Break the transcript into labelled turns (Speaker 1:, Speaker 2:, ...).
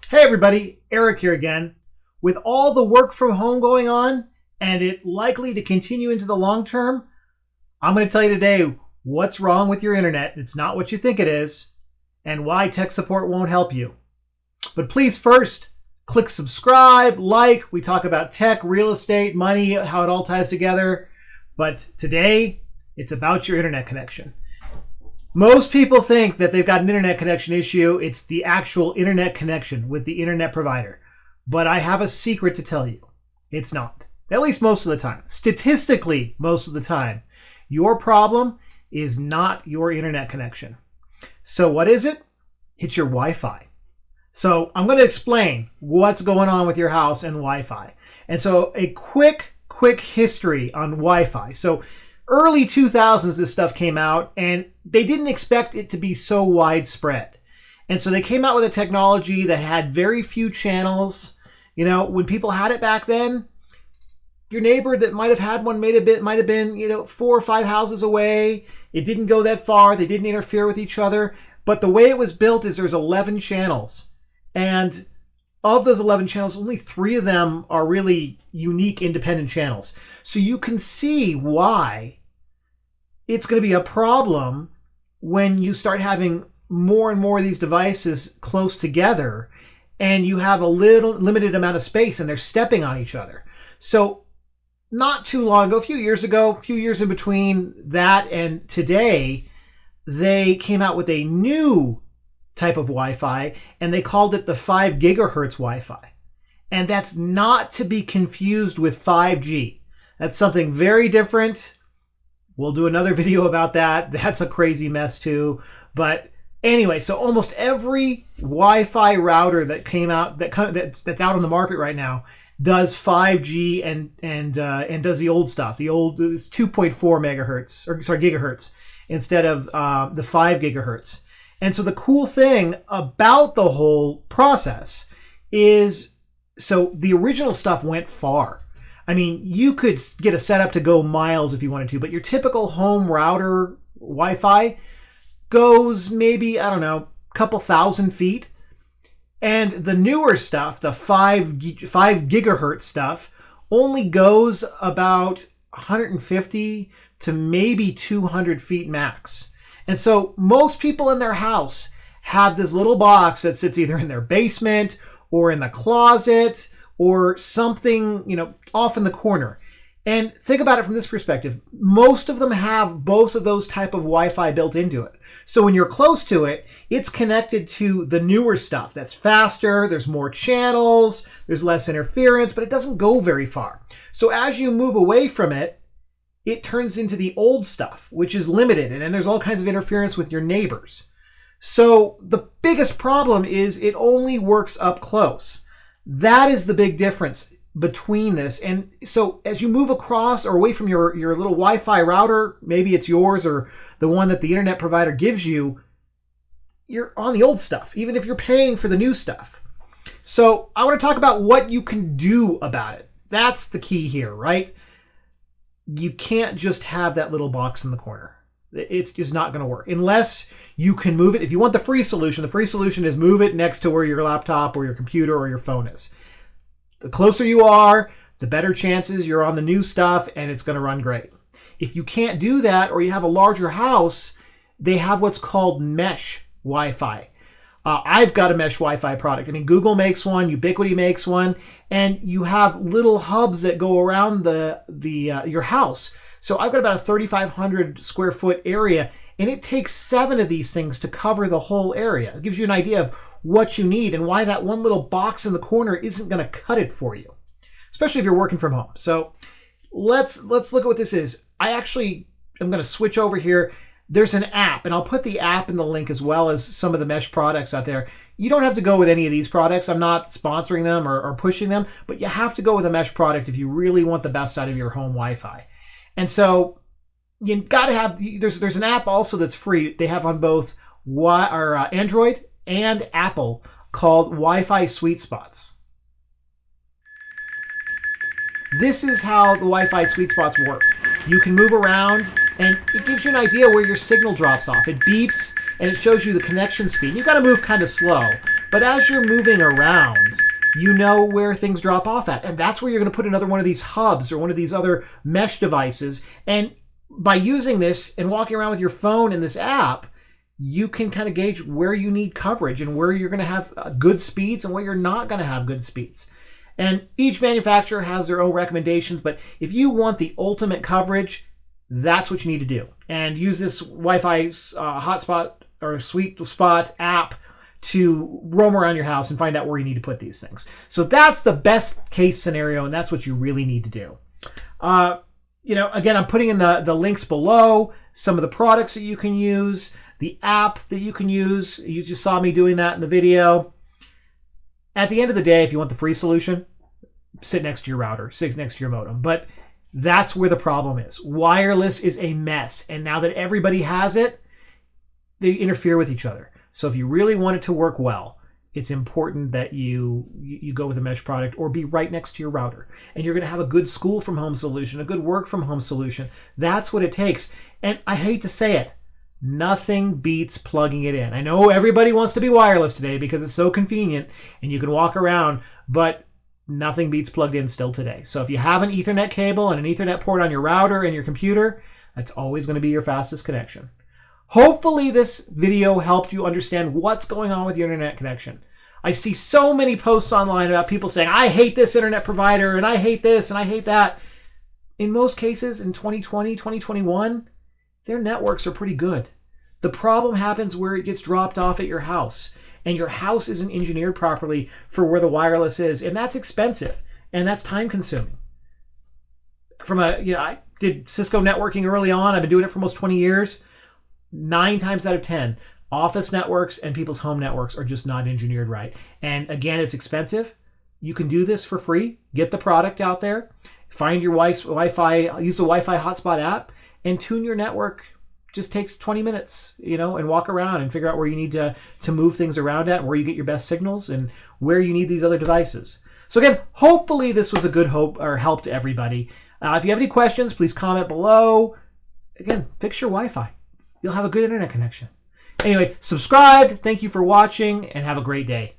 Speaker 1: Hey everybody, Eric here again. With all the work from home going on and it likely to continue into the long term, I'm going to tell you today what's wrong with your internet. It's not what you think it is, and why tech support won't help you. But please first, click subscribe, like. We talk about tech, real estate, money, how it all ties together. But today, it's about your internet connection. Most people think that they've got an internet connection issue. It's the actual internet connection with the internet provider. But I have a secret to tell you. It's not. At least most of the time. Statistically, most of the time. Your problem is not your internet connection. So what is it? It's your Wi-Fi. So I'm going to explain what's going on with your house and Wi-Fi. And so a quick history on Wi-Fi. So early 2000s, this stuff came out, and they didn't expect it to be so widespread. And so they came out with a technology that had very few channels. You know, when people had it back then, your neighbor that might have had one might have been, 4 or 5 houses away. It didn't go that far. They didn't interfere with each other. But the way it was built is there's 11 channels. And of those 11 channels, only 3 of them are really unique independent channels. So you can see why it's going to be a problem when you start having more and more of these devices close together and you have a little limited amount of space and they're stepping on each other. So not too long ago, a few years in between that and today, they came out with a new type of Wi-Fi, and they called it the 5 gigahertz Wi-Fi. And that's not to be confused with 5G. That's something very different. We'll do another video about that. That's a crazy mess too. But anyway, so almost every Wi-Fi router that came out, that's out on the market right now, does 5G and does the old stuff. The old 2.4 gigahertz instead of the 5 gigahertz. And so the cool thing about the whole process is, so the original stuff went far. I mean, you could get a setup to go miles if you wanted to, but your typical home router Wi-Fi goes maybe, a couple thousand feet. And the newer stuff, the 5 gigahertz stuff, only goes about 150 to maybe 200 feet max. And so most people in their house have this little box that sits either in their basement or in the closet or something, off in the corner. And think about it from this perspective. Most of them have both of those type of Wi-Fi built into it. So when you're close to it, it's connected to the newer stuff that's faster, there's more channels, there's less interference, but it doesn't go very far. So as you move away from it, it turns into the old stuff, which is limited, and then there's all kinds of interference with your neighbors. So the biggest problem is it only works up close. That is the big difference between this. And so as you move across or away from your little Wi-Fi router, maybe it's yours or the one that the internet provider gives you, you're on the old stuff, even if you're paying for the new stuff. So I want to talk about what you can do about it. That's the key here, right? You can't just have that little box in the corner. It's just not going to work unless you can move it. If you want the free solution is move it next to where your laptop or your computer or your phone is. The closer you are, the better chances you're on the new stuff and it's going to run great. If you can't do that or you have a larger house, they have what's called mesh Wi-Fi. I've got a mesh Wi-Fi product. I mean, Google makes one, Ubiquiti makes one, and you have little hubs that go around your house. So I've got about a 3,500 square foot area, and it takes 7 of these things to cover the whole area. It gives you an idea of what you need and why that one little box in the corner isn't going to cut it for you, especially if you're working from home. So let's look at what this is. I'm going to switch over here. There's an app, and I'll put the app in the link as well as some of the mesh products out there. You don't have to go with any of these products. I'm not sponsoring them or pushing them, but you have to go with a mesh product if you really want the best out of your home Wi-Fi. And so you got to have, there's an app also that's free. They have on both Android and Apple called Wi-Fi Sweet Spots. This is how the Wi-Fi Sweet Spots work. You can move around, and it gives you an idea where your signal drops off. It beeps, and it shows you the connection speed. You've got to move kind of slow, But as you're moving around, you know where things drop off at. And that's where you're going to put another one of these hubs or one of these other mesh devices. And by using this and walking around with your phone in this app, you can kind of gauge where you need coverage and where you're going to have good speeds and where you're not going to have good speeds. And each manufacturer has their own recommendations, but if you want the ultimate coverage, that's what you need to do. And use this Wi-Fi hotspot or sweet spot app to roam around your house and find out where you need to put these things. So that's the best case scenario, and that's what you really need to do. Again, I'm putting in the links below, some of the products that you can use, the app that you can use. You just saw me doing that in the video. At the end of the day, if you want the free solution, sit next to your router, sit next to your modem. But that's where the problem is. Wireless is a mess. And now that everybody has it, they interfere with each other. So if you really want it to work well, it's important that you go with a mesh product or be right next to your router. And you're going to have a good school from home solution, a good work from home solution. That's what it takes. And I hate to say it, nothing beats plugging it in. I know everybody wants to be wireless today because it's so convenient and you can walk around, but nothing beats plugged in still today. So if you have an Ethernet cable and an Ethernet port on your router and your computer, that's always going to be your fastest connection. Hopefully this video helped you understand what's going on with your internet connection. I see so many posts online about people saying, I hate this internet provider and I hate this and I hate that. In most cases in 2020, 2021, their networks are pretty good. The problem happens where it gets dropped off at your house and your house isn't engineered properly for where the wireless is. And that's expensive and that's time consuming. I did Cisco networking early on. I've been doing it for almost 20 years. 9 times out of 10, office networks and people's home networks are just not engineered right. And again, it's expensive. You can do this for free. Get the product out there. Find your Wi-Fi, use the Wi-Fi hotspot app and tune your network. Just takes 20 minutes, and walk around and figure out where you need to move things around at, where you get your best signals and where you need these other devices. So again, hopefully this was a good help to everybody. If you have any questions, please comment below. Again, fix your Wi-Fi. You'll have a good internet connection. Anyway, subscribe. Thank you for watching and have a great day.